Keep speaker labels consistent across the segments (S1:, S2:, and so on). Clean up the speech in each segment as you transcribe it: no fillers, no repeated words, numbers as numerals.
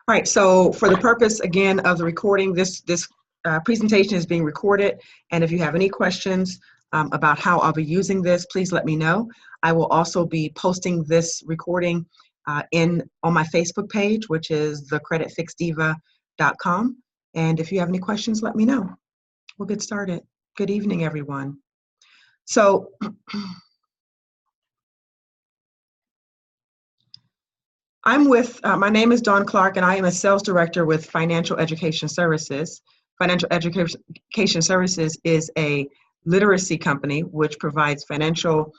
S1: All right, so for the purpose, again, of the recording, this presentation is being recorded, and if you have any questions about how I'll be using this, please let me know. I will also be posting this recording on my Facebook page, which is thecreditfixdiva.com, and if you have any questions, let me know. We'll get started. Good evening, everyone. So, my name is Dawn Clark, and I am a sales director with Financial Education Services. Financial Education Services is a literacy company which provides financial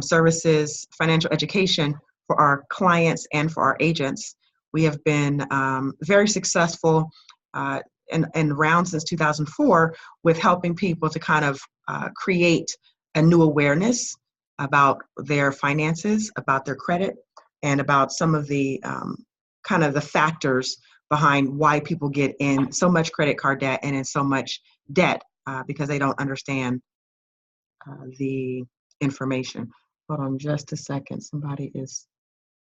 S1: services, financial education for our clients and for our agents. We have been very successful and around since 2004 with helping people to kind of create a new awareness about their finances, about their credit, and about some of the kind of the factors behind why people get in so much credit card debt and in so much debt because they don't understand the information. Hold on just a second. Somebody is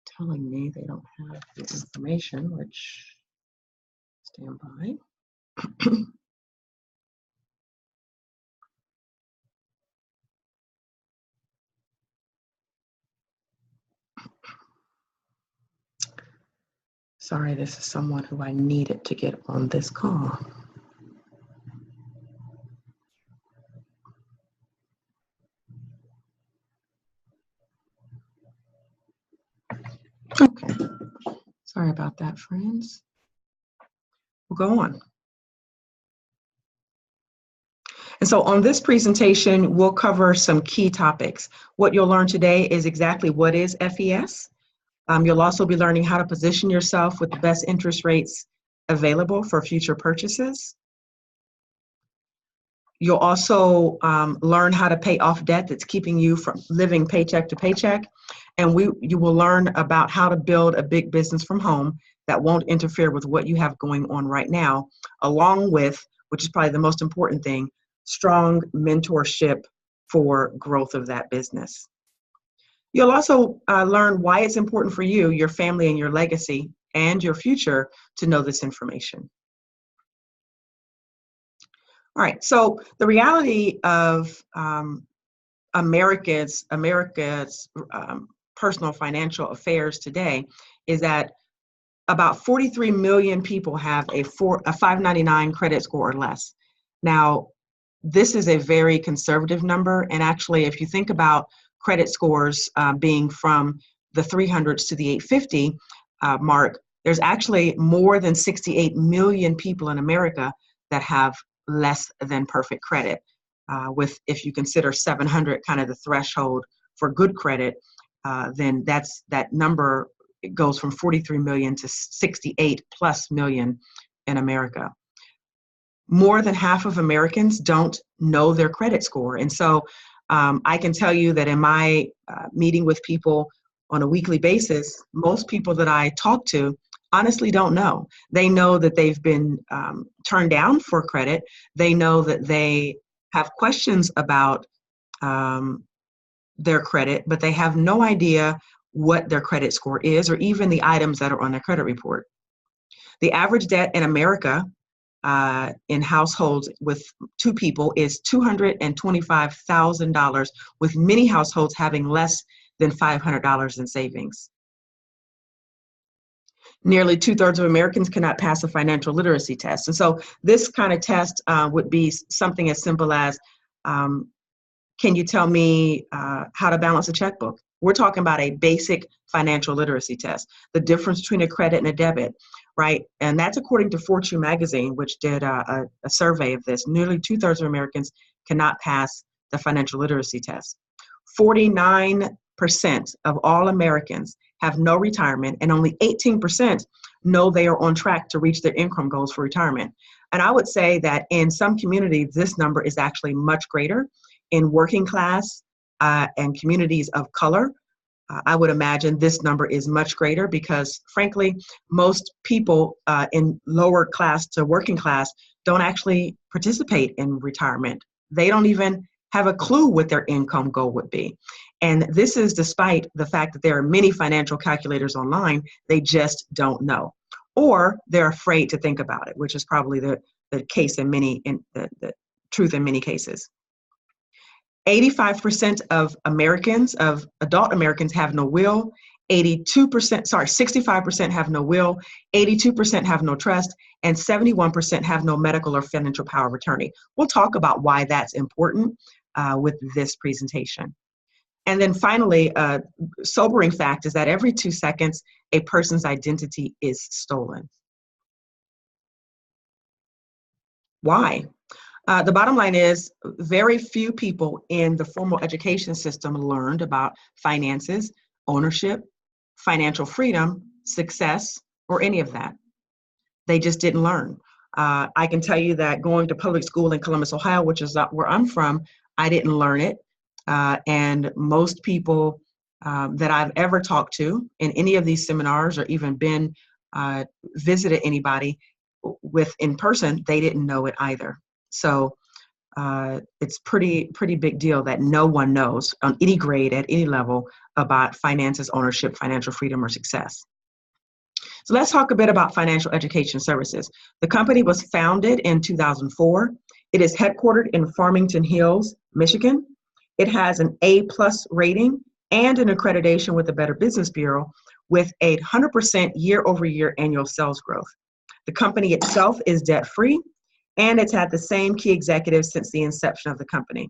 S1: telling me they don't have the information, which, stand by. Sorry, this is someone who I needed to get on this call. Okay, sorry about that, friends. We'll go on. And so on this presentation, we'll cover some key topics. What you'll learn today is exactly what is FES. You'll also be learning how to position yourself with the best interest rates available for future purchases. You'll also learn how to pay off debt that's keeping you from living paycheck to paycheck. And you will learn about how to build a big business from home that won't interfere with what you have going on right now, along with, which is probably the most important thing, strong mentorship for growth of that business. You'll also learn why it's important for you, your family, and your legacy, and your future to know this information. All right, so the reality of America's personal financial affairs today is that about 43 million people have a 599 credit score or less. Now, this is a very conservative number, and actually, if you think about credit scores being from the 300s to the 850 mark, there's actually more than 68 million people in America that have less than perfect credit. With, if you consider 700 kind of the threshold for good credit, then that number goes from 43 million to 68 plus million in America. More than half of Americans don't know their credit score. And so I can tell you that in my meeting with people on a weekly basis, most people that I talk to honestly don't know. They know that they've been turned down for credit. They know that they have questions about their credit, but they have no idea what their credit score is or even the items that are on their credit report. The average debt in America in households with two people is $225,000, with many households having less than $500 in savings. Nearly 2/3 of Americans cannot pass a financial literacy test. And so this kind of test would be something as simple as, can you tell me how to balance a checkbook? We're talking about a basic financial literacy test, the difference between a credit and a debit, right? And that's according to Fortune magazine, which did a survey of this. Nearly 2/3 of Americans cannot pass the financial literacy test. 49% of all Americans have no retirement, and only 18% know they are on track to reach their income goals for retirement. And I would say that in some communities, this number is actually much greater. In working class and communities of color, I would imagine this number is much greater because, frankly, most people in lower class to working class don't actually participate in retirement. They don't even have a clue what their income goal would be. And this is despite the fact that there are many financial calculators online, they just don't know. or they're afraid to think about it, which is probably the case in the truth in many cases. 85% of Americans, of adult Americans, have no will. 65% have no will, 82% have no trust, and 71% have no medical or financial power of attorney. We'll talk about why that's important with this presentation. And then finally, a sobering fact is that every 2 seconds, a person's identity is stolen. Why? The bottom line is very few people in the formal education system learned about finances, ownership, financial freedom, success, or any of that. They just didn't learn. I can tell you that going to public school in Columbus, Ohio, which is where I'm from, I didn't learn it. And most people that I've ever talked to in any of these seminars or even been visited anybody with in person, they didn't know it either. So it's pretty big deal that no one knows on any grade at any level about finances, ownership, financial freedom, or success. So let's talk a bit about financial education services. The company was founded in 2004. It is headquartered in Farmington Hills, Michigan. It has an A+ rating and an accreditation with the Better Business Bureau with 100% year-over-year annual sales growth. The company itself is debt-free, and it's had the same key executives since the inception of the company.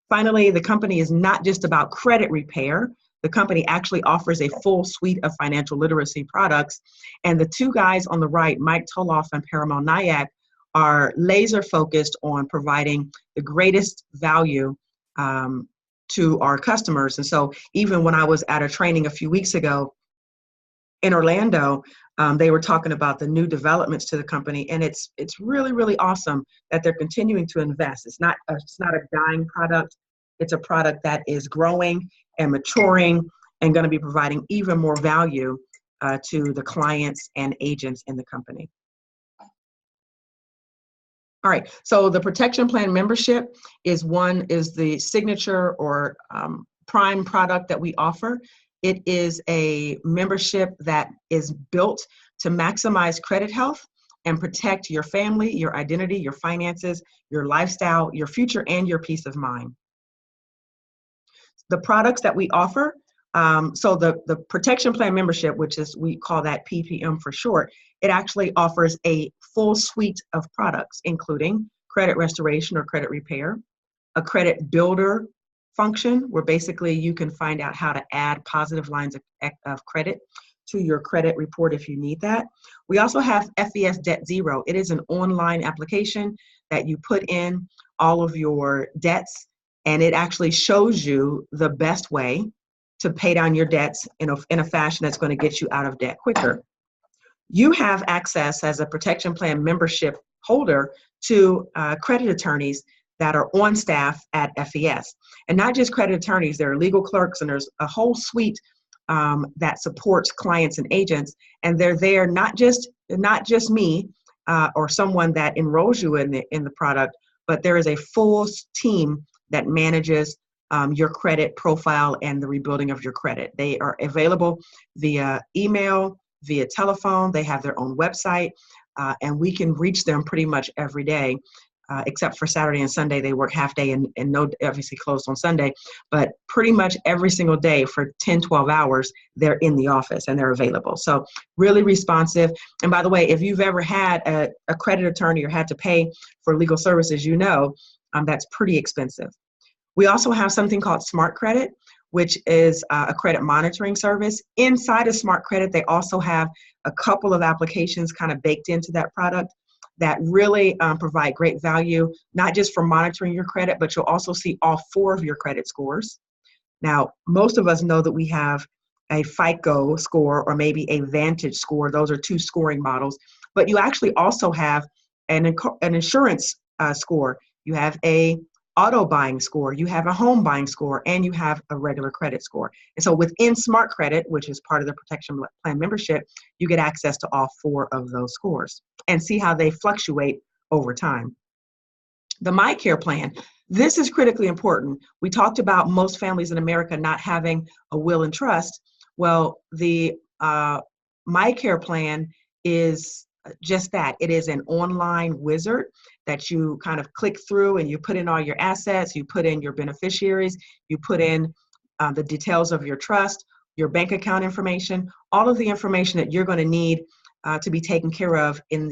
S1: Finally, the company is not just about credit repair. The company actually offers a full suite of financial literacy products. And the two guys on the right, Mike Toloff and Parimal Nayak, are laser focused on providing the greatest value to our customers. And so even when I was at a training a few weeks ago in Orlando, they were talking about the new developments to the company, and it's really awesome that they're continuing to invest. It's not a dying product. It's a product that is growing and maturing and going to be providing even more value to the clients and agents in the company. All right, so the protection plan membership is the signature or prime product that we offer. It is a membership that is built to maximize credit health and protect your family, your identity, your finances, your lifestyle, your future, and your peace of mind. The products that we offer, so the protection plan membership, which is, we call that PPM for short, it actually offers a full suite of products, including credit restoration or credit repair, a credit builder function, where basically you can find out how to add positive lines of credit to your credit report if you need that. We also have FES Debt Zero. It is an online application that you put in all of your debts, and it actually shows you the best way to pay down your debts in a fashion that's going to get you out of debt quicker. You have access as a protection plan membership holder to credit attorneys that are on staff at FES. And not just credit attorneys, there are legal clerks, and there's a whole suite that supports clients and agents. And they're there, not just me or someone that enrolls you in the product, but there is a full team that manages your credit profile and the rebuilding of your credit. They are available via email, via telephone. They have their own website, and we can reach them pretty much every day, except for Saturday and Sunday. They work half day and no, obviously closed on Sunday, but pretty much every single day for 10, 12 hours, they're in the office and they're available. So really responsive. And by the way, if you've ever had a credit attorney or had to pay for legal services, you know that's pretty expensive. We also have something called Smart Credit, which is a credit monitoring service. Inside of Smart Credit, they also have a couple of applications kind of baked into that product that really provide great value, not just for monitoring your credit, but you'll also see all 4 of your credit scores. Now, most of us know that we have a FICO score or maybe a Vantage score. Those are 2 scoring models, but you actually also have an insurance score. You have a auto buying score, you have a home buying score, and you have a regular credit score. And so within Smart Credit, which is part of the protection plan membership, you get access to all 4 of those scores and see how they fluctuate over time. The MyCare plan, this is critically important. We talked about most families in America not having a will and trust. Well, the MyCare plan is just that. It is an online wizard that you kind of click through and you put in all your assets, you put in your beneficiaries, you put in the details of your trust, your bank account information, all of the information that you're going to need to be taken care of in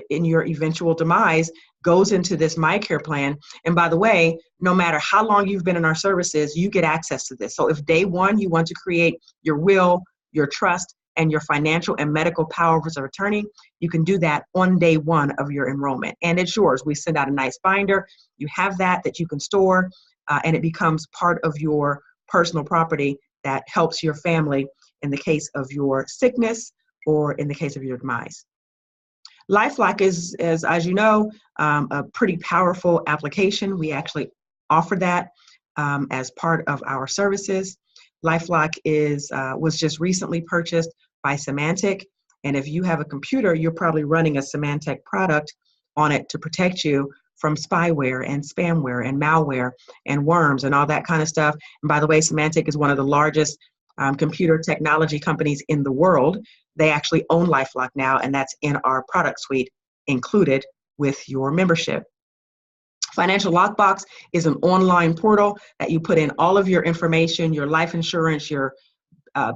S1: your eventual demise goes into this MyCare plan. And by the way, no matter how long you've been in our services, you get access to this. So if day one you want to create your will, your trust, and your financial and medical powers of attorney, you can do that on day one of your enrollment. And it's yours. We send out a nice binder. You have that you can store, and it becomes part of your personal property that helps your family in the case of your sickness or in the case of your demise. LifeLock is, as you know, a pretty powerful application. We actually offer that as part of our services. LifeLock was just recently purchased by Symantec, and if you have a computer, you're probably running a Symantec product on it to protect you from spyware and spamware and malware and worms and all that kind of stuff. And by the way, Symantec is one of the largest computer technology companies in the world. They actually own LifeLock now, and that's in our product suite included with your membership. Financial Lockbox is an online portal that you put in all of your information, your life insurance, your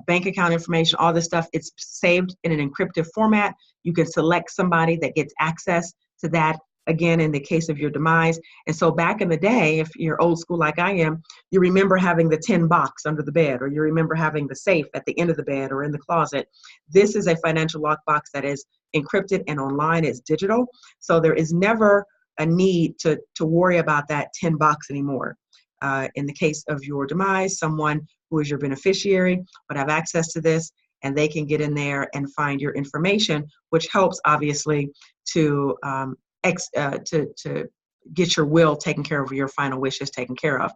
S1: bank account information, all this stuff. It's saved in an encrypted format. You can select somebody that gets access to that, again, in the case of your demise. And so back in the day, if you're old school like I am, you remember having the tin box under the bed, or you remember having the safe at the end of the bed or in the closet. This is a financial lockbox that is encrypted and online. It's digital. So there is never a need to worry about that tin box anymore. In the case of your demise, someone who is your beneficiary would have access to this, and they can get in there and find your information, which helps obviously to get your will taken care of, your final wishes taken care of.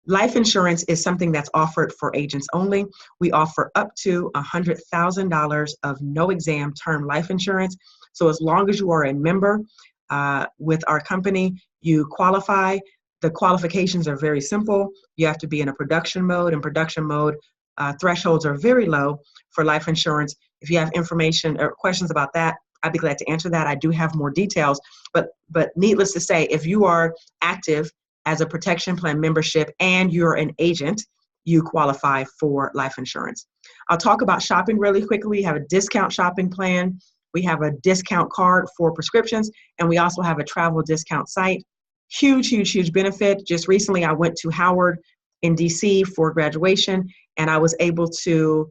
S1: Life insurance is something that's offered for agents only. We offer up to $100,000 of no exam term life insurance. So as long as you are a member with our company, you qualify. The qualifications are very simple. You have to be in a production mode. In production mode, thresholds are very low for life insurance. If you have information or questions about that, I'd be glad to answer that. I do have more details, but needless to say, if you are active as a protection plan membership and you're an agent, you qualify for life insurance. I'll talk about shopping really quickly. We have a discount shopping plan. We have a discount card for prescriptions, and we also have a travel discount site. Huge, huge, huge benefit. Just recently, I went to Howard in DC for graduation, and I was able to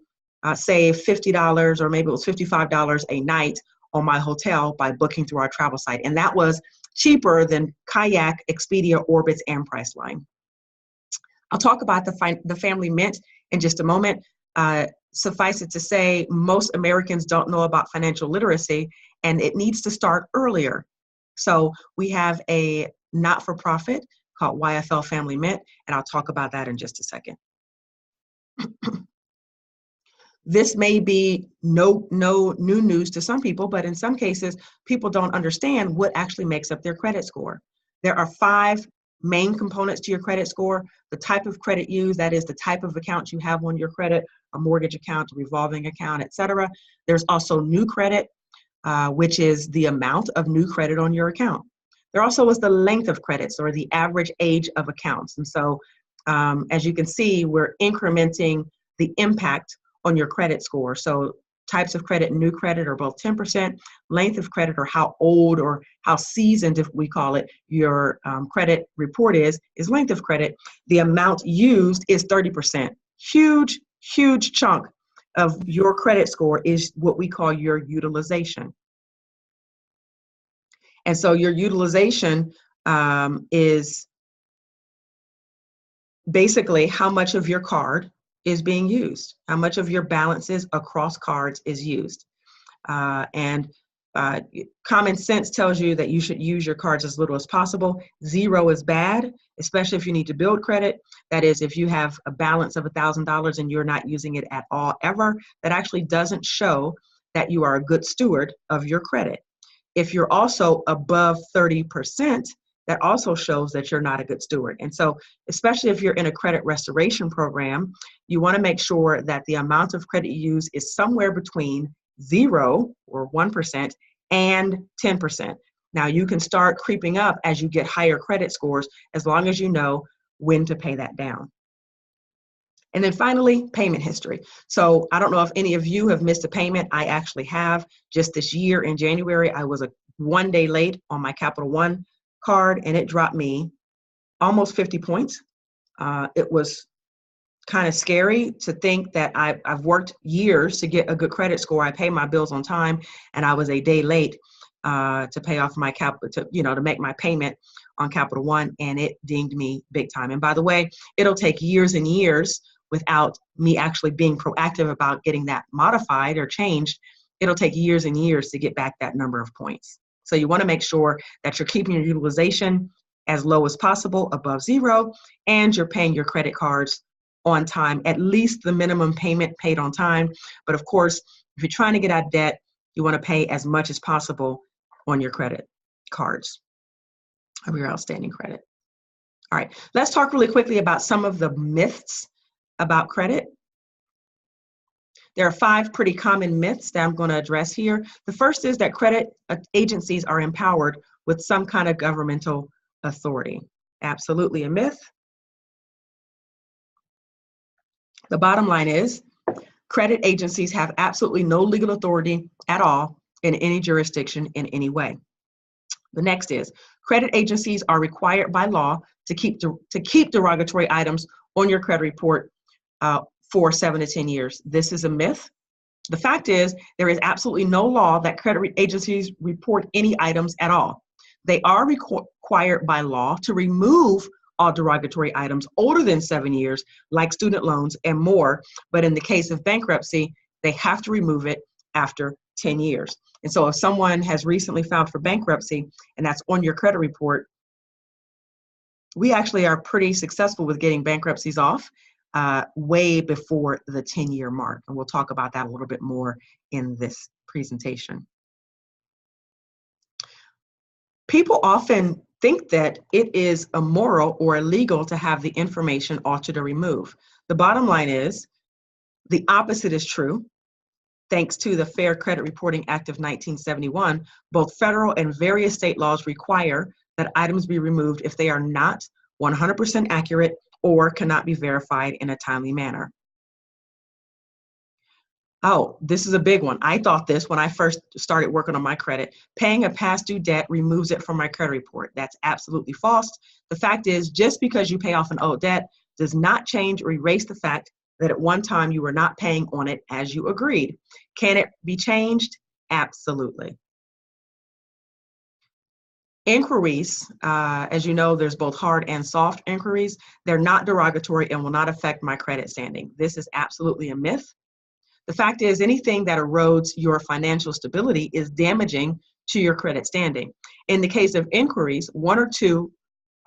S1: save $50 or maybe it was $55 a night on my hotel by booking through our travel site. And that was cheaper than Kayak, Expedia, Orbitz, and Priceline. I'll talk about the Family Mint in just a moment. Suffice it to say, most Americans don't know about financial literacy, and it needs to start earlier. So we have a not-for-profit called YFL Family Mint, and I'll talk about that in just a second. This may be no new news to some people, but in some cases, people don't understand what actually makes up their credit score. There are 5 main components to your credit score. The type of credit used, that is the type of account you have on your credit, a mortgage account, a revolving account, etc. There's also new credit, which is the amount of new credit on your account. There also is the length of credits, or the average age of accounts. And so, as you can see, we're incrementing the impact on your credit score. So types of credit and new credit are both 10%. Length of credit, or how old or how seasoned, if we call it, your credit report is length of credit. The amount used is 30%. Huge, huge chunk of your credit score is what we call your utilization. And so your utilization is basically how much of your card is being used, how much of your balances across cards is used. And common sense tells you that you should use your cards as little as possible. 0 is bad, especially if you need to build credit. That is, if you have a balance of $1,000 and you're not using it at all ever, that actually doesn't show that you are a good steward of your credit. If you're also above 30%, that also shows that you're not a good steward. And so, especially if you're in a credit restoration program, you want to make sure that the amount of credit you use is somewhere between 0 or 1% and 10%. Now you can start creeping up as you get higher credit scores, as long as you know when to pay that down. And then finally, payment history. So I don't know if any of you have missed a payment. I actually have. Just this year in January, I was 1 day late on my Capital One card, and it dropped me almost 50 points. It was kind of scary to think that I've worked years to get a good credit score. I pay my bills on time, and I was a day late to pay off my to make my payment on Capital One, and it dinged me big time. And by the way, it'll take years and years without me actually being proactive about getting that modified or changed. It'll take years and years to get back that number of points. So you want to make sure that you're keeping your utilization as low as possible, above 0, and you're paying your credit cards on time, at least the minimum payment paid on time. But of course, if you're trying to get out of debt, you want to pay as much as possible on your credit cards of your outstanding credit. All right, let's talk really quickly about some of the myths about credit. There are 5 pretty common myths that I'm going to address here. The first is that credit agencies are empowered with some kind of governmental authority. Absolutely a myth. The bottom line is credit agencies have absolutely no legal authority at all in any jurisdiction in any way. The next is credit agencies are required by law to keep derogatory items on your credit report for 7 to 10 years. This is a myth. The fact is there is absolutely no law that credit agencies report any items at all. They are required by law to remove all derogatory items older than 7 years, like student loans and more. But in the case of bankruptcy, they have to remove it after 10 years. And so if someone has recently filed for bankruptcy and that's on your credit report, we actually are pretty successful with getting bankruptcies off way before the 10-year mark. And we'll talk about that a little bit more in this presentation. People often think that it is immoral or illegal to have the information altered or removed. The bottom line is the opposite is true. Thanks to the Fair Credit Reporting Act of 1971, both federal and various state laws require that items be removed if they are not 100% accurate or cannot be verified in a timely manner. Oh, this is a big one. I thought this when I first started working on my credit. Paying a past due debt removes it from my credit report. That's absolutely false. The fact is, just because you pay off an owed debt does not change or erase the fact that at one time you were not paying on it as you agreed. Can it be changed? Absolutely. Inquiries, as you know, there's both hard and soft inquiries. They're not derogatory and will not affect my credit standing. This is absolutely a myth. The fact is, anything that erodes your financial stability is damaging to your credit standing. In the case of inquiries, 1 or 2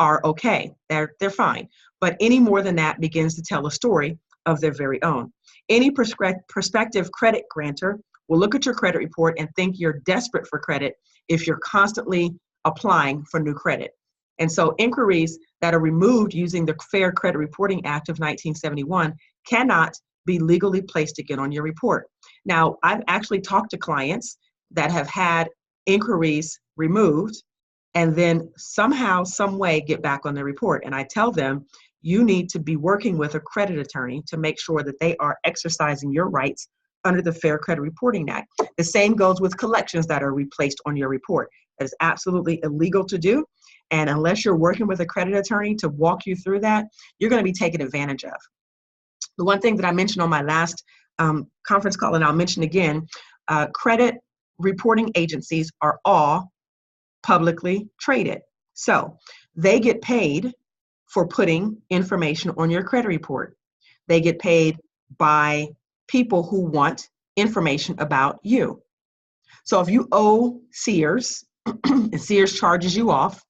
S1: are okay. They're fine. But any more than that begins to tell a story of their very own. Any prospective credit grantor will look at your credit report and think you're desperate for credit if you're constantly applying for new credit. And so inquiries that are removed using the Fair Credit Reporting Act of 1971 cannot be legally placed again on your report. Now, I've actually talked to clients that have had inquiries removed and then somehow, some way get back on their report. And I tell them, you need to be working with a credit attorney to make sure that they are exercising your rights under the Fair Credit Reporting Act. The same goes with collections that are replaced on your report. That is absolutely illegal to do. And unless you're working with a credit attorney to walk you through that, you're going to be taken advantage of. The one thing that I mentioned on my last conference call, and I'll mention again, credit reporting agencies are all publicly traded. So they get paid for putting information on your credit report. They get paid by people who want information about you. So if you owe Sears, and Sears charges you off,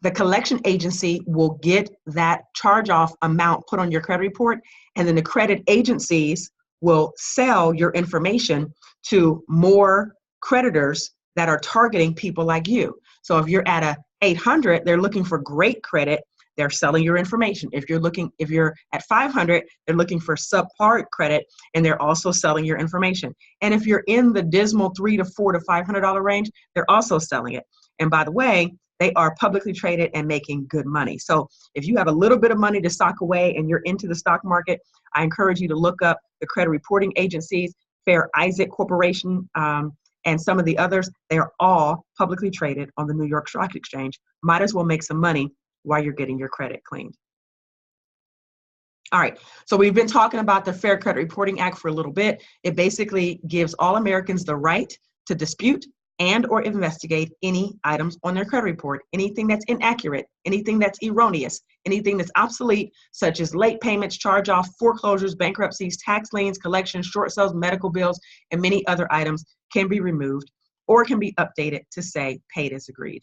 S1: the collection agency will get that charge-off amount put on your credit report, and then the credit agencies will sell your information to more creditors that are targeting people like you. So if you're at a 800, they're looking for great credit. they're selling your information. If you're at 500, they're looking for subpar credit, and they're also selling your information. And if you're in the dismal $300 to $400 to $500 range, they're also selling it. And by the way, they are publicly traded and making good money. So if you have a little bit of money to sock away and you're into the stock market, I encourage you to look up the credit reporting agencies, Fair Isaac Corporation, and some of the others. They are all publicly traded on the New York Stock Exchange. Might as well make some money while you're getting your credit cleaned. All right, so we've been talking about the Fair Credit Reporting Act for a little bit. It basically gives all Americans the right to dispute and or investigate any items on their credit report, anything that's inaccurate, anything that's erroneous, anything that's obsolete, such as late payments, charge-off, foreclosures, bankruptcies, tax liens, collections, short sales, medical bills, and many other items can be removed or can be updated to say paid as agreed.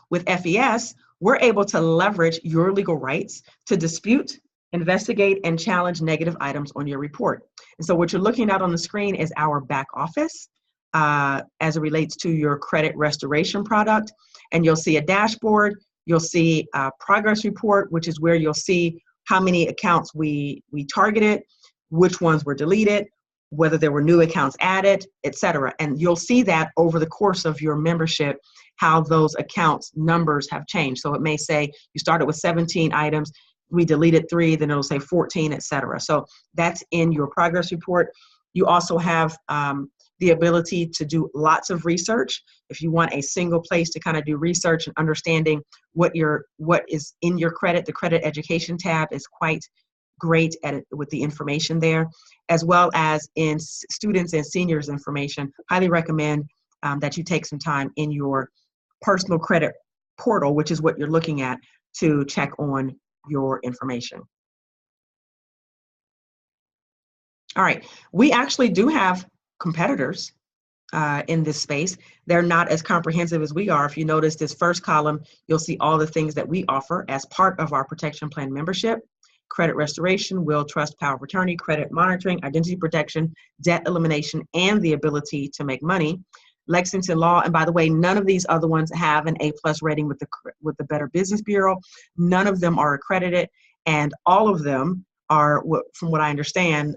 S1: With FES, we're able to leverage your legal rights to dispute, investigate, and challenge negative items on your report. And so what you're looking at on the screen is our back office as it relates to your credit restoration product. And you'll see a dashboard, you'll see a progress report, which is where you'll see how many accounts we targeted, which ones were deleted, whether there were new accounts added, etc. And you'll see that over the course of your membership, how those accounts numbers have changed. So it may say you started with 17 items, we deleted 3, then it'll say 14, etc. So that's in your progress report. You also have the ability to do lots of research. If you want a single place to kind of do research and understanding what is in your credit, the credit education tab is quite great at it with the information there, as well as in students and seniors information. Highly recommend that you take some time in your personal credit portal, which is what you're looking at, to check on your information. All right, we actually do have competitors in this space. They're not as comprehensive as we are. If you notice this first column, you'll see all the things that we offer as part of our protection plan membership: credit restoration, will, trust, power of attorney, credit monitoring, identity protection, debt elimination, and the ability to make money. Lexington Law, and by the way, none of these other ones have an A+ rating with the Better Business Bureau. None of them are accredited, and all of them are, from what I understand,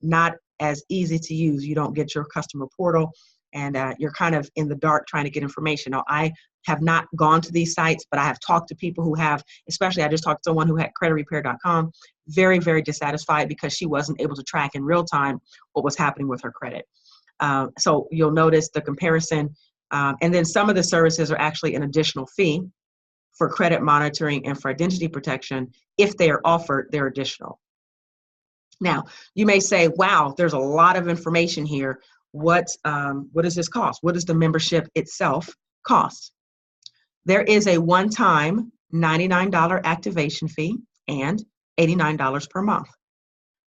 S1: not as easy to use. You don't get your customer portal, and you're kind of in the dark trying to get information. Now, I have not gone to these sites, but I have talked to people who have, especially I just talked to someone who had creditrepair.com, very, very dissatisfied because she wasn't able to track in real time what was happening with her credit. So you'll notice the comparison. And then some of the services are actually an additional fee for credit monitoring and for identity protection. If they are offered, they're additional. Now, you may say, wow, there's a lot of information here. What does this cost? What does the membership itself cost? There is a one-time $99 activation fee and $89 per month.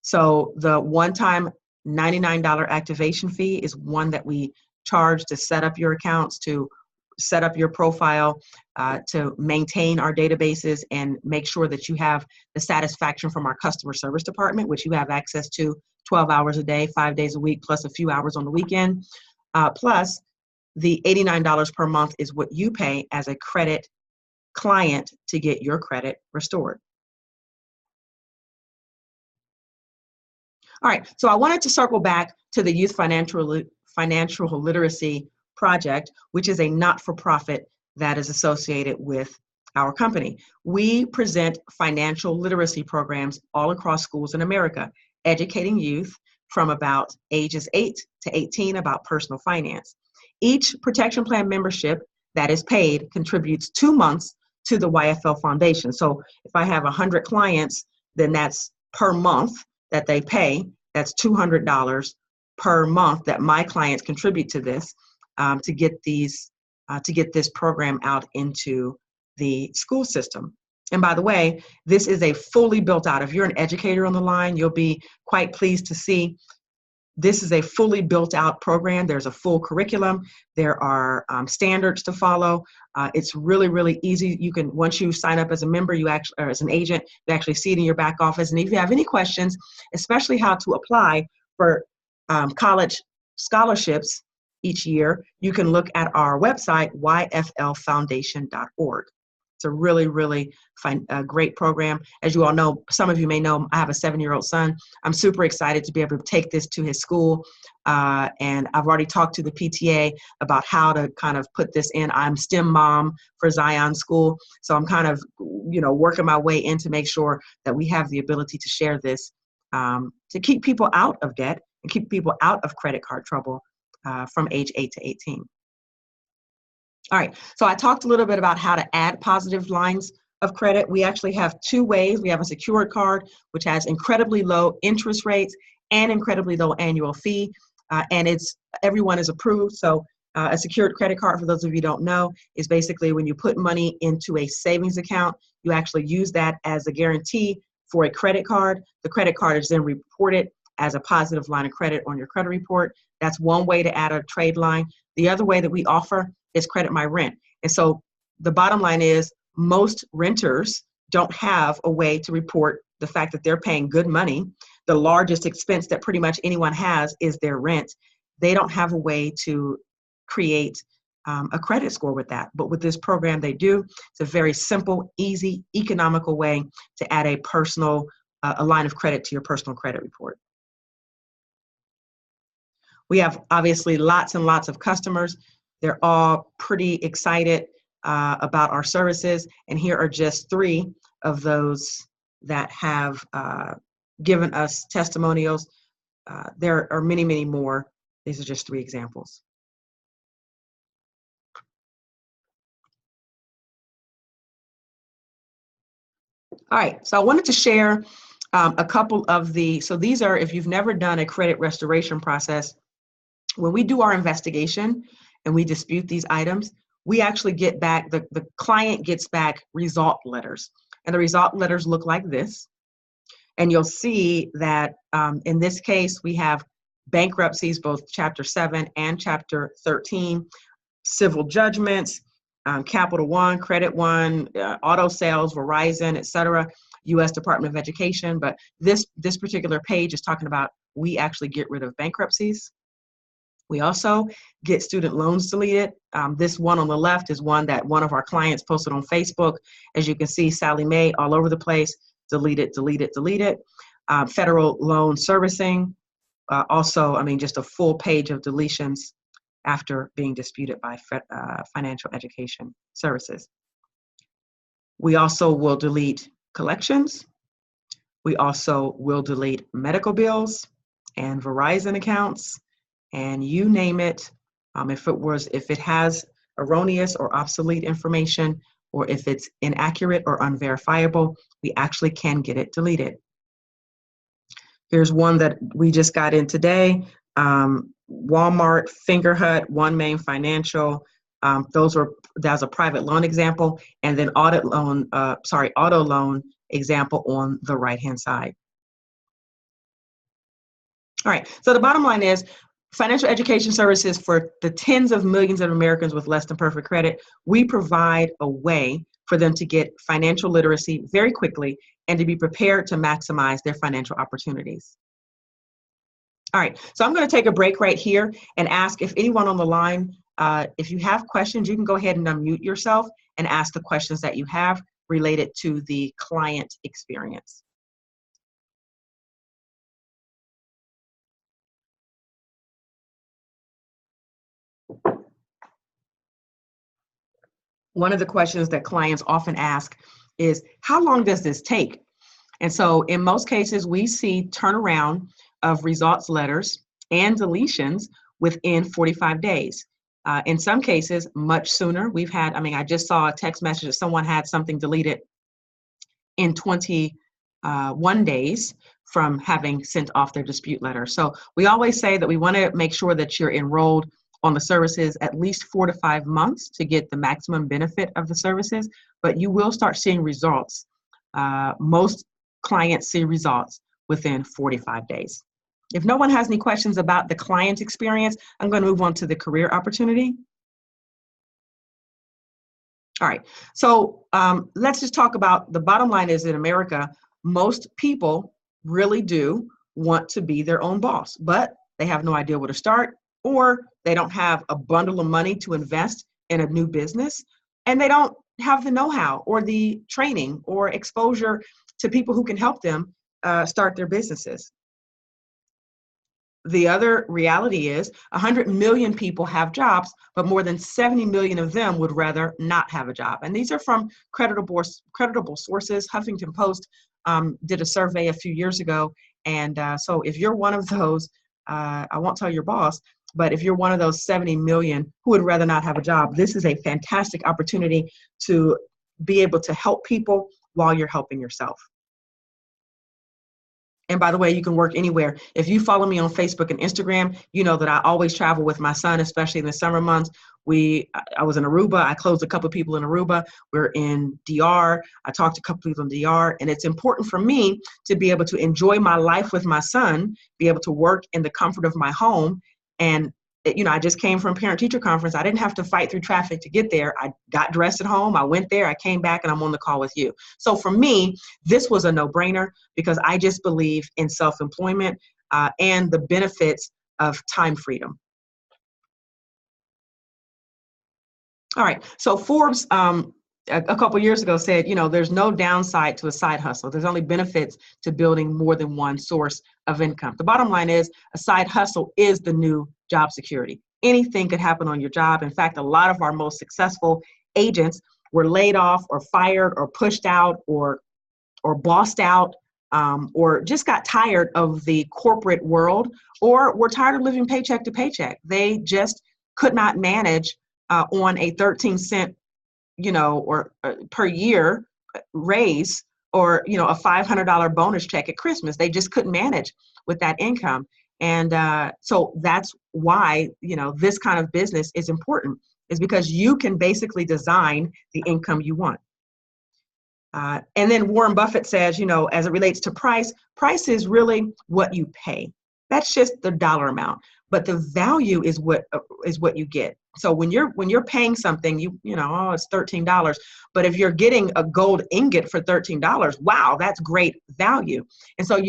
S1: So the one-time $99 activation fee is one that we charge to set up your accounts, to set up your profile, to maintain our databases and make sure that you have the satisfaction from our customer service department, which you have access to 12 hours a day, 5 days a week, plus a few hours on the weekend. Plus the $89 per month is what you pay as a credit client to get your credit restored. All right, so I wanted to circle back to the Youth Financial Literacy Project, which is a not-for-profit that is associated with our company. We present financial literacy programs all across schools in America, educating youth from about ages 8 to 18 about personal finance. Each protection plan membership that is paid contributes 2 months to the YFL Foundation. So if I have 100 clients, then that's per month that they pay. That's $200 per month that my clients contribute to this to get this program out into the school system. And by the way, this is a fully built out. If you're an educator on the line, you'll be quite pleased to see this is a fully built out program. There's a full curriculum. There are standards to follow. It's really, really easy. You can, once you sign up as a member, or as an agent, you actually see it in your back office. And if you have any questions, especially how to apply for college scholarships, each year, you can look at our website, yflfoundation.org. It's a really, really great program. As you all know, some of you may know, I have a 7-year-old son. I'm super excited to be able to take this to his school. And I've already talked to the PTA about how to kind of put this in. I'm STEM mom for Zion School. So I'm kind of, working my way in to make sure that we have the ability to share this to keep people out of debt and keep people out of credit card trouble from age 8 to 18. All right, so I talked a little bit about how to add positive lines of credit. We actually have 2 ways. We have a secured card, which has incredibly low interest rates and incredibly low annual fee, and everyone is approved. So a secured credit card, for those of you who don't know, is basically when you put money into a savings account, you actually use that as a guarantee for a credit card. The credit card is then reported as a positive line of credit on your credit report. That's one way to add a trade line. The other way that we offer is Credit My Rent. And so the bottom line is most renters don't have a way to report the fact that they're paying good money. The largest expense that pretty much anyone has is their rent. They don't have a way to create a credit score with that. But with this program, they do. It's a very simple, easy, economical way to add a line of credit to your personal credit report. We have obviously lots and lots of customers. They're all pretty excited about our services. And here are just 3 of those that have given us testimonials. There are many, many more. These are just 3 examples. All right, so I wanted to share a couple of so these are, if you've never done a credit restoration process, when we do our investigation and we dispute these items, we actually get back, the client gets back result letters. And the result letters look like this. And you'll see that in this case, we have bankruptcies, both Chapter 7 and Chapter 13, civil judgments, Capital One, Credit One, auto sales, Verizon, et cetera, U.S. Department of Education. But this particular page is talking about we actually get rid of bankruptcies. We also get student loans deleted. This one on the left is one that one of our clients posted on Facebook. As you can see, Sally Mae all over the place, delete it, delete it, delete it. Federal loan servicing, also, just a full page of deletions after being disputed by financial education services. We also will delete collections. We also will delete medical bills and Verizon accounts, and you name it. If it has erroneous or obsolete information, or if it's inaccurate or unverifiable, we actually can get it deleted. Here's one that we just got in today. Walmart, Fingerhut, One Main Financial. That's a private loan example, and then auto loan example on the right-hand side. All right, so the bottom line is financial education services for the tens of millions of Americans with less than perfect credit. We provide a way for them to get financial literacy very quickly and to be prepared to maximize their financial opportunities. All right, so I'm going to take a break right here and ask if anyone on the line, if you have questions, you can go ahead and unmute yourself and ask the questions that you have related to the client experience. One of the questions that clients often ask is, how long does this take? And so in most cases, we see turnaround of results letters and deletions within 45 days. In some cases, much sooner. We've had, I just saw a text message that someone had something deleted in 21 days from having sent off their dispute letter. So we always say that we want to make sure that you're enrolled on the services at least 4 to 5 months to get the maximum benefit of the services, but you will start seeing results. Most clients see results within 45 days. If no one has any questions about the client experience, I'm going to move on to the career opportunity. All right, so let's just talk about the bottom line is in America, most people really do want to be their own boss, but they have no idea where to start. or they don't have a bundle of money to invest in a new business, and they don't have the know-how or the training or exposure to people who can help them start their businesses. The other reality is 100 million people have jobs, but more than 70 million of them would rather not have a job. And these are from creditable sources. Huffington Post did a survey a few years ago. And so if you're one of those, I won't tell your boss, but if you're one of those 70 million who would rather not have a job, this is a fantastic opportunity to be able to help people while you're helping yourself. And by the way, you can work anywhere. If you follow me on Facebook and Instagram, you know that I always travel with my son, especially in the summer months. I was in Aruba. I closed a couple of people in Aruba. We're in DR. I talked to a couple of people in DR. And it's important for me to be able to enjoy my life with my son, be able to work in the comfort of my home. And I just came from parent-teacher conference. I didn't have to fight through traffic to get there. I got dressed at home. I went there. I came back, and I'm on the call with you. So for me, this was a no-brainer because I just believe in self-employment and the benefits of time freedom. All right. So Forbes, a couple of years ago said, there's no downside to a side hustle. There's only benefits to building more than one source of income. The bottom line is a side hustle is the new job security. Anything could happen on your job. In fact, a lot of our most successful agents were laid off or fired or pushed out or bossed out or just got tired of the corporate world or were tired of living paycheck to paycheck. They just could not manage on a 13-cent or per year raise or, a $500 bonus check at Christmas. They just couldn't manage with that income. And so that's why, this kind of business is important, is because you can basically design the income you want. And then Warren Buffett says, as it relates to price is really what you pay. That's just the dollar amount, but the value is what you get. So when you're paying something, it's $13, but if you're getting a gold ingot for $13, wow, that's great value. And so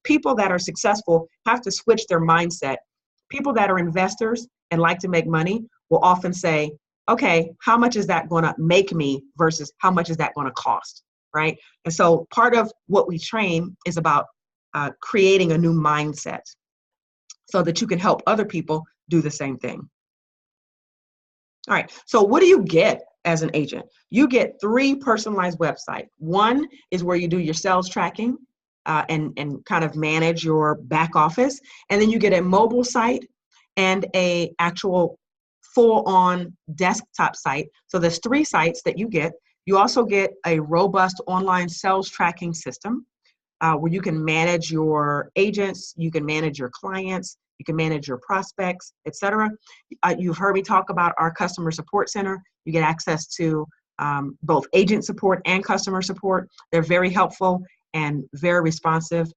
S1: people that are successful have to switch their mindset. People that are investors and like to make money will often say, okay, how much is that going to make me versus how much is that going to cost, right? And so part of what we train is about creating a new mindset so that you can help other people do the same thing. All right, so what do you get as an agent? You get 3 personalized websites. One is where you do your sales tracking and kind of manage your back office. And then you get a mobile site and a actual full-on desktop site. So there's 3 sites that you get. You also get a robust online sales tracking system where you can manage your agents, you can manage your clients, you can manage your prospects, etc. You've heard me talk about our customer support center. You get access to both agent support and customer support. They're very helpful and very responsive.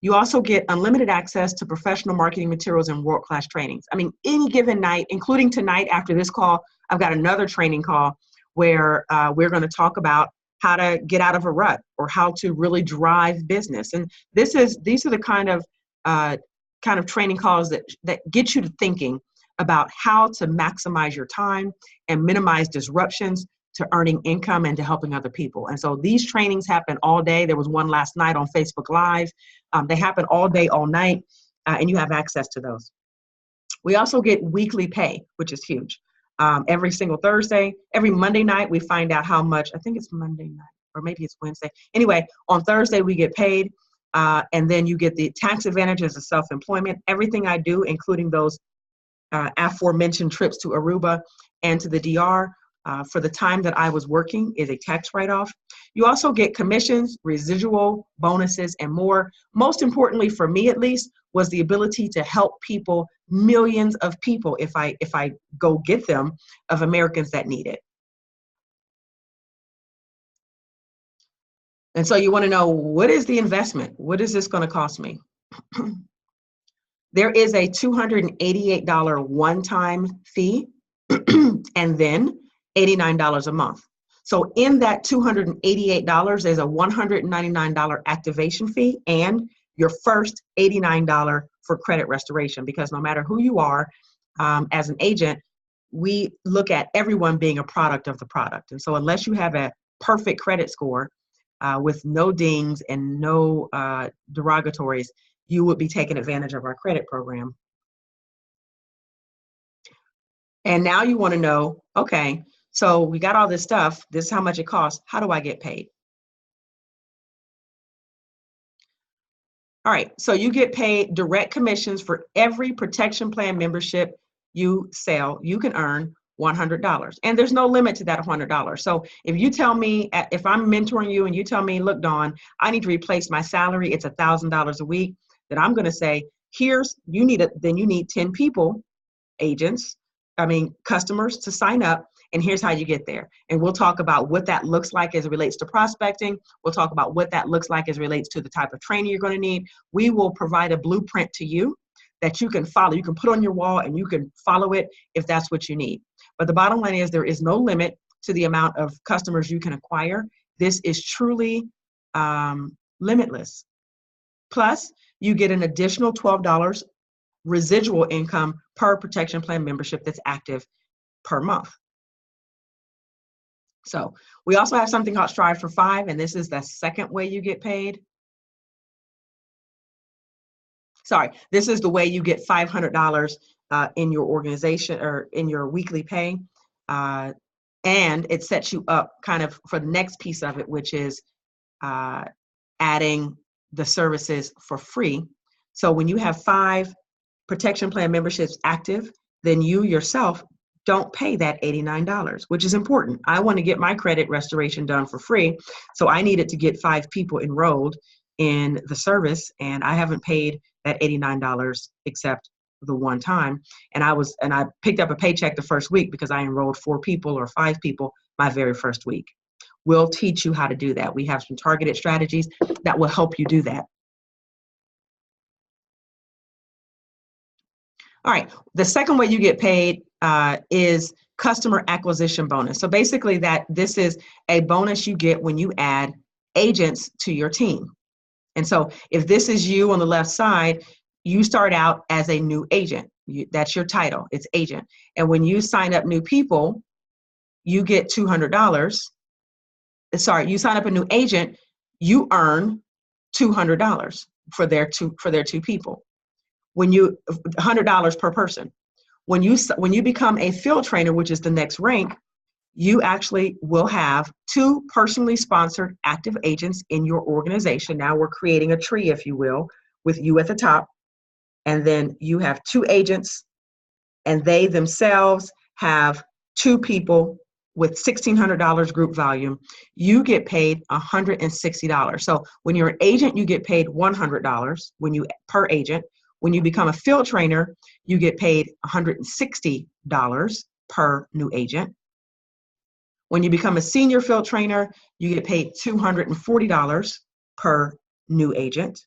S1: You also get unlimited access to professional marketing materials and world-class trainings. I mean, any given night, including tonight after this call, I've got another training call where we're going to talk about how to get out of a rut or how to really drive business. And these are the kind of training calls that get you to thinking about how to maximize your time and minimize disruptions to earning income and to helping other people. And so these trainings happen all day. There was one last night on Facebook Live. They happen all day, all night, and you have access to those. We also get weekly pay, which is huge. Every single Thursday, every Monday night, we find out how much. I think it's Monday night, or maybe it's Wednesday. Anyway, on Thursday, we get paid, and then you get the tax advantages of self-employment. Everything I do, including those aforementioned trips to Aruba and to the DR, for the time that I was working is a tax write-off. You also get commissions, residual bonuses, and more. Most importantly, for me at least, was the ability to help people, millions of people, if I go get them, of Americans that need it. And so you want to know, what is the investment? What is this going to cost me? There is a $288 one-time fee and then $89 a month. So in that $288, there's a $199 activation fee and your first $89 for credit restoration, because no matter who you are, as an agent, we look at everyone being a product of the product. And so unless you have a perfect credit score with no dings and no derogatories, you would be taking advantage of our credit program. And now you want to know, okay, so we got all this stuff. This is how much it costs. How do I get paid? All right, so you get paid direct commissions for every protection plan membership you sell. You can earn $100, and there's no limit to that $100. So if you tell me, if I'm mentoring you and you tell me, look, Dawn, I need to replace my salary, it's $1,000 a week, then I'm going to say, you need 10 people, customers to sign up, and here's how you get there. And we'll talk about what that looks like as it relates to prospecting. We'll talk about what that looks like as it relates to the type of training you're going to need. We will provide a blueprint to you that you can follow. You can put on your wall and you can follow it if that's what you need. But the bottom line is there is no limit to the amount of customers you can acquire. This is truly limitless. Plus, you get an additional $12 residual income per protection plan membership that's active per month. So we also have something called Strive for 5, and this is the second way you get paid. Sorry, this is the way you get $500 in your organization or in your weekly pay. And it sets you up kind of for the next piece of it, which is adding the services for free. So when you have 5 protection plan memberships active, then you yourself don't pay that $89, which is important. I want to get my credit restoration done for free. So I needed to get 5 people enrolled in the service, and I haven't paid that $89 except the one time. And I picked up a paycheck the first week because I enrolled 4 people or 5 people my very first week. We'll teach you how to do that. We have some targeted strategies that will help you do that. All right, the second way you get paid is customer acquisition bonus. So basically this is a bonus you get when you add agents to your team. And so if this is you on the left side, you start out as a new agent. That's your title, it's agent. And when you sign up new people, you get $200. Sorry, you sign up a new agent, you earn $200 for their two people. When you $100 per person. When you become a field trainer, which is the next rank, you actually will have 2 personally sponsored active agents in your organization. Now we're creating a tree, if you will, with you at the top. And then you have 2 agents, and they themselves have 2 people with $1,600 group volume. You get paid $160. So when you're an agent, you get paid $100 per agent. When you become a field trainer, you get paid $160 per new agent. When you become a senior field trainer, you get paid $240 per new agent.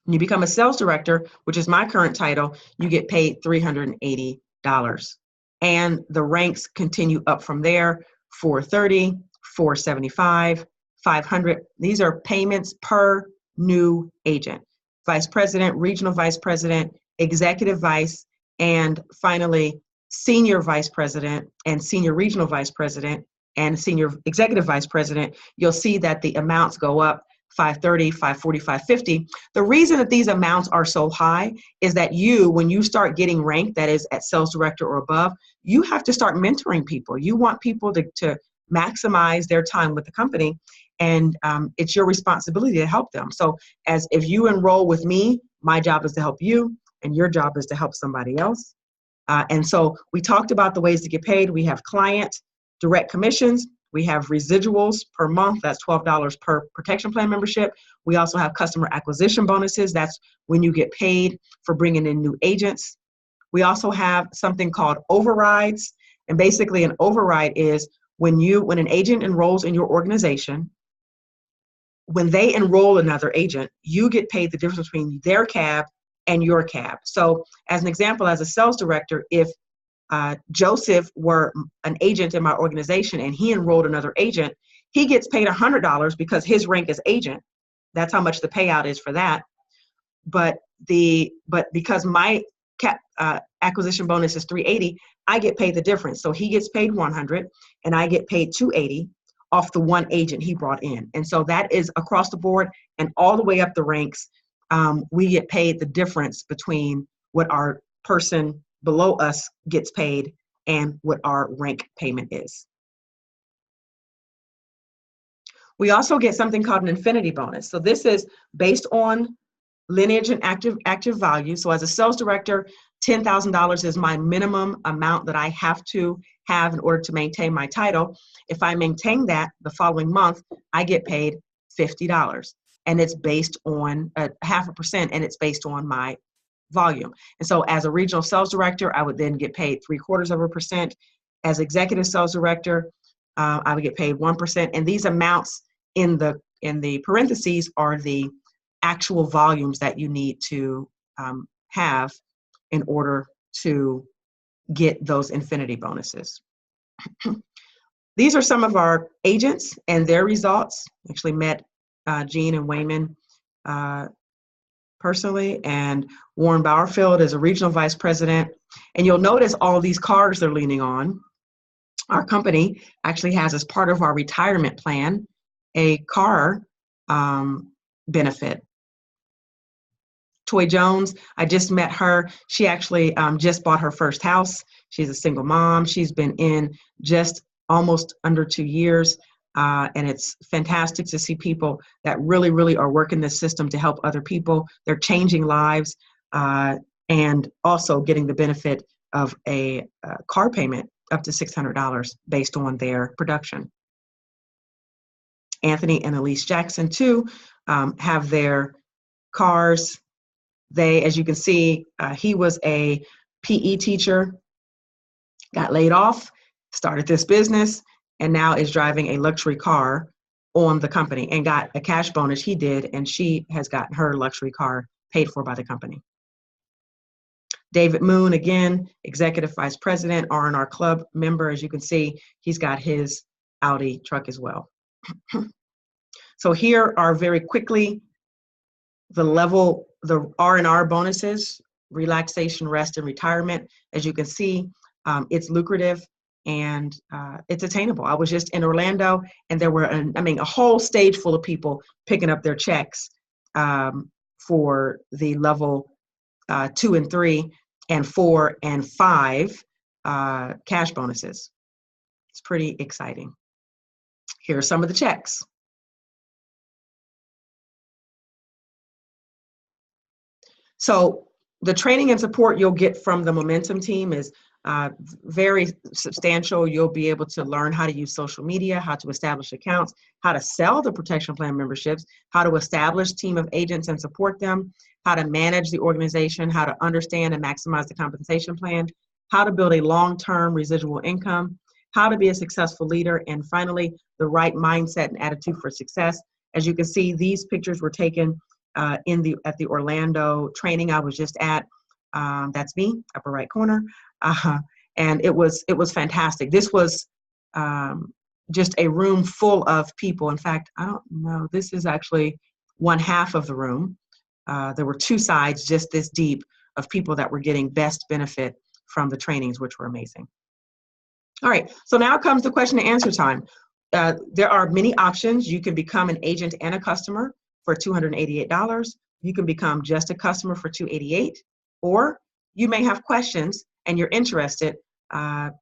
S1: When you become a sales director, which is my current title, you get paid $380. And the ranks continue up from there: $430, $475, $500. These are payments per new agent. Vice president, regional vice president, executive vice, and finally, senior vice president and senior regional vice president and senior executive vice president. You'll see that the amounts go up: $530, $540, $550. The reason that these amounts are so high is that when you start getting ranked, that is at sales director or above, you have to start mentoring people. You want people to maximize their time with the company, and it's your responsibility to help them. So if you enroll with me, my job is to help you, and your job is to help somebody else. And so we talked about the ways to get paid. We have client direct commissions. We have residuals per month. That's $12 per protection plan membership. We also have customer acquisition bonuses. That's when you get paid for bringing in new agents. We also have something called overrides. And basically an override is when an agent enrolls in your organization, when they enroll another agent, you get paid the difference between their cab and your cab. So as an example, as a sales director, if Joseph were an agent in my organization and he enrolled another agent, he gets paid $100 because his rank is agent. That's how much the payout is for that. But because my acquisition bonus is 380, I get paid the difference. So he gets paid 100 and I get paid 280 off the one agent he brought in. And so that is across the board and all the way up the ranks. We get paid the difference between what our person below us gets paid and what our rank payment is. We also get something called an infinity bonus. So this is based on lineage and active value. So as a sales director, $10,000 is my minimum amount that I have to have in order to maintain my title. If I maintain that the following month, I get paid $50. And it's based on 0.5%, and it's based on my volume. And so as a regional sales director, I would then get paid 0.75%. As executive sales director, I would get paid 1%. And these amounts in the parentheses are the actual volumes that you need to have in order to get those infinity bonuses. These are some of our agents and their results. Actually met Gene and Wayman personally, and Warren Bowerfield is a regional vice president. And you'll notice all these cars they're leaning on. Our company actually has, as part of our retirement plan, a car benefit. Toy Jones, I just met her. She actually just bought her first house. She's a single mom. She's been in just almost under 2 years. And it's fantastic to see people that really, really are working this system to help other people. They're changing lives and also getting the benefit of a car payment up to $600 based on their production. Anthony and Elise Jackson, too, have their cars. They, as you can see, he was a PE teacher, got laid off, started this business, and now is driving a luxury car on the company and got a cash bonus. He did, and she has gotten her luxury car paid for by the company. David Moon, again, executive vice president, R&R Club member. As you can see, he's got his Audi truck as well. So here are very quickly the R&R bonuses, relaxation, rest, and retirement. As you can see, it's lucrative and it's attainable. I was just in Orlando, and there were, a whole stage full of people picking up their checks for the level 2 and 3 and 4 and 5 cash bonuses. It's pretty exciting. Here are some of the checks. So the training and support you'll get from the Momentum team is very substantial. You'll be able to learn how to use social media, how to establish accounts, how to sell the protection plan memberships, how to establish a team of agents and support them, how to manage the organization, how to understand and maximize the compensation plan, how to build a long-term residual income, how to be a successful leader, and finally, the right mindset and attitude for success. As you can see, these pictures were taken at the Orlando training I was just at. That's me, upper right corner. And it was fantastic. This was just a room full of people. In fact, I don't know, this is actually one half of the room. There were 2 sides just this deep of people that were getting best benefit from the trainings, which were amazing. All right, so now comes the question and answer time. There are many options. You can become an agent and a customer for $288. You can become just a customer for $288, or you may have questions and you're interested. And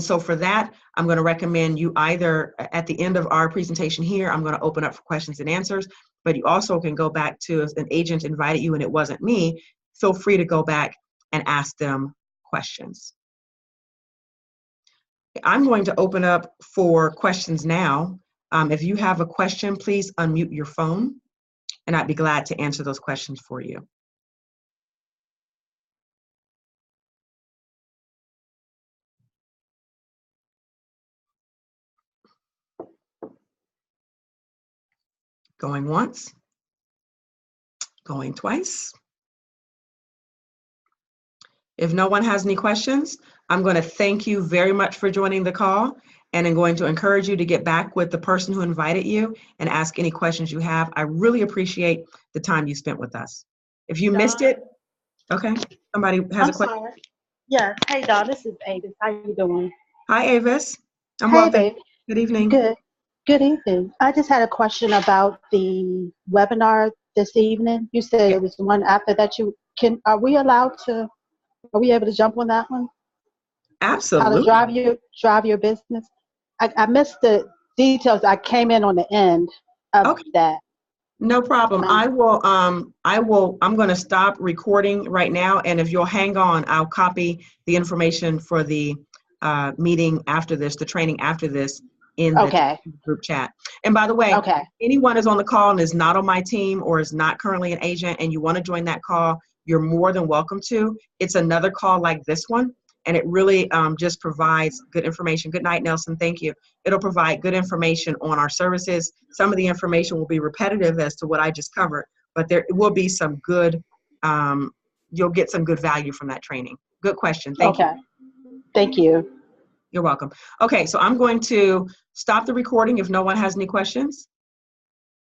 S1: so for that, I'm going to recommend you either at the end of our presentation here, I'm going to open up for questions and answers, but you also can go back to if an agent invited you and it wasn't me, feel free to go back and ask them questions. I'm going to open up for questions now. If you have a question, please unmute your phone, and I'd be glad to answer those questions for you. Going once, going twice. If no one has any questions, I'm going to thank you very much for joining the call, and I'm going to encourage you to get back with the person who invited you and ask any questions you have. I really appreciate the time you spent with us. If you missed it, Okay. Somebody has
S2: I'm
S1: a question?
S2: sorry. Yes. Hey, Dawn. This is Avis. How you doing?
S1: Hi, Avis. I'm well,
S2: Hey,
S1: thank
S2: babe.
S1: you. Good evening.
S2: Good. Good evening. I just had a question about the webinar this evening. You said
S1: Yeah,
S2: it was the one after that. You can. Are we allowed to? Are we able to jump on that one? How to
S1: absolutely.
S2: drive your business? I missed the details. I came in on the end of
S1: Okay.
S2: that.
S1: No problem.
S2: Um,
S1: I'm going to stop recording right now. And if you'll hang on, I'll copy the information for the meeting after this, the training after this in the
S2: okay.
S1: group chat. And by the way,
S2: Okay.
S1: anyone is on the call and is not on my team or is not currently an agent and you want to join that call, you're more than welcome to. It's another call like this one. And it really just provides good information. Good night, Nelson. Thank you. It'll provide good information on our services. Some of the information will be repetitive as to what I just covered, but there will be some good, you'll get some good value from that training. Good question. Thank you.
S2: Okay. Thank you.
S1: You're welcome. Okay, so I'm going to stop the recording if no one has any questions.